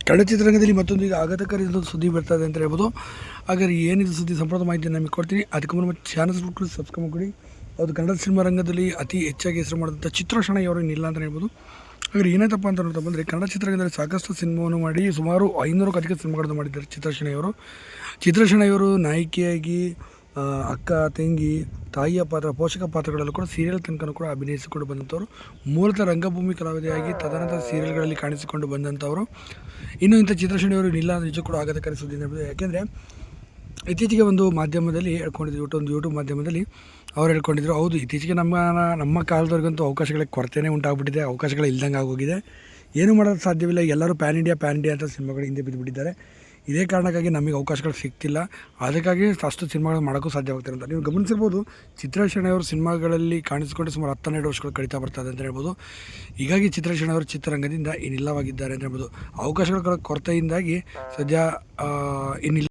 ಕನ್ನಡ ಚಿತ್ರರಂಗದಲ್ಲಿ ಮತ್ತೊಂದು ಈಗ ಆಘಾತಕಾರಿ ಸುದ್ದಿ ಬರ್ತಾ ಇದೆ ಅಂತ ಹೇಳ್ಬೋದು. ಹಾಗಾದ್ರೆ ಏನಿದೆ ಸುದ್ದಿ ಸಂಪೂರ್ಣ ಮಾಹಿತಿಯನ್ನು ನಿಮಗೆ ಕೊಡ್ತೀನಿ. ಅದಕ್ಕೆ ಮುನ್ನ ಚಾನಲ್ ಸಬ್ಸ್ಕ್ರೈಬ್ ಮಾಡಿ. ಅದು ಕನ್ನಡ ಸಿನಿಮಾ ರಂಗದಲ್ಲಿ ಅತಿ ಹೆಚ್ಚಾಗಿ ಹೆಸರು ಮಾಡಿದಂಥ ಚಿತ್ರಶಣೈ ಅವರು ಇಲ್ಲ ಅಂತ ಹೇಳ್ಬೋದು. ಹಾಗಾದ್ರೆ ಏನಾಯ್ತಪ್ಪ ಅಂತ ನೋಡ್ತಾ ಬಂದರೆ ಕನ್ನಡ ಚಿತ್ರರಂಗದಲ್ಲಿ ಸಾಕಷ್ಟು ಸಿನಿಮಾವನ್ನು ಮಾಡಿ ಸುಮಾರು 500ಕ್ಕೂ ಅಧಿಕ ಸಿನಿಮಾಗಳನ್ನು ಮಾಡಿದ್ದಾರೆ ಚಿತ್ರಶಣೈ ಅವರು. ಚಿತ್ರಶಣೈ ಅವರು ನಾಯಕಿಯಾಗಿ ಅಕ್ಕ, ತಂಗಿ, ತಾಯಿಯ ಪಾತ್ರ, ಪೋಷಕ ಪಾತ್ರಗಳಲ್ಲೂ ಕೂಡ ಸೀರಿಯಲ್ ತನಕ ಕೂಡ ಅಭಿನಯಿಸಿಕೊಂಡು ಬಂದಂಥವ್ರು. ಮೂಲತಃ ರಂಗಭೂಮಿ ಕಲಾವಿದೆಯಾಗಿ ತದನಂತರ ಸೀರಿಯಲ್ಗಳಲ್ಲಿ ಕಾಣಿಸಿಕೊಂಡು ಬಂದಂಥವರು. ಇನ್ನು ಇಂಥ ಚಿತ್ರಶಣೈ ಅವರು ಇಲ್ಲ ಅಂದರೆ ನಿಜಕ್ಕೂ ಕೂಡ ಆಘಾತಕಾರಿ ಸುದ್ದಿ ಹೇಳ್ಬೋದು. ಯಾಕೆಂದರೆ ಇತ್ತೀಚೆಗೆ ಒಂದು ಮಾಧ್ಯಮದಲ್ಲಿ ಹೇಳ್ಕೊಂಡಿದ್ರು, ಯೂಟ್ಯೂಬ್ ಮಾಧ್ಯಮದಲ್ಲಿ ಅವ್ರು ಹೇಳ್ಕೊಂಡಿದ್ರು, ಹೌದು ಇತ್ತೀಚೆಗೆ ನಮ್ಮ ಕಾಲದವ್ರಿಗಂತೂ ಅವಕಾಶಗಳ ಕೊರತೆಯೇ ಉಂಟಾಗ್ಬಿಟ್ಟಿದೆ, ಅವಕಾಶಗಳು ಇಲ್ದಂಗೆ ಆಗೋಗಿದೆ, ಏನೂ ಮಾಡೋದು ಸಾಧ್ಯವಿಲ್ಲ, ಎಲ್ಲರೂ ಪ್ಯಾನ್ ಇಂಡಿಯಾ ಅಂತ ಸಿನಿಮಾಗಳು ಹಿಂದೆ ಬಿದ್ದುಬಿಟ್ಟಿದ್ದಾರೆ. ಇದೇ ಕಾರಣಕ್ಕಾಗಿ ನಮಗೆ ಅವಕಾಶಗಳು ಸಿಗ್ತಿಲ್ಲ, ಅದಕ್ಕಾಗಿ ಅಷ್ಟು ಸಿನಿಮಾಗಳು ಮಾಡೋಕ್ಕೂ ಸಾಧ್ಯವಾಗ್ತಾರೆ ಅಂತ ನೀವು ಗಮನಿಸಿರ್ಬೋದು. ಚಿತ್ರಶಣೈ ಅವರು ಸಿನಿಮಾಗಳಲ್ಲಿ ಕಾಣಿಸಿಕೊಂಡು ಸುಮಾರು 10-12 ವರ್ಷಗಳು ಕಳೀತಾ ಬರ್ತದೆ ಅಂತ ಹೇಳ್ಬೋದು. ಹೀಗಾಗಿ ಚಿತ್ರಶಣೈ ಅವರು ಚಿತ್ರರಂಗದಿಂದ ಇನ್ನಿಲ್ಲವಾಗಿದ್ದಾರೆ ಅಂತ ಹೇಳ್ಬೋದು. ಅವಕಾಶಗಳ ಕೊರತೆಯಿಂದಾಗಿ ಸದ್ಯ ಇನ್ನಿಲ್ಲ.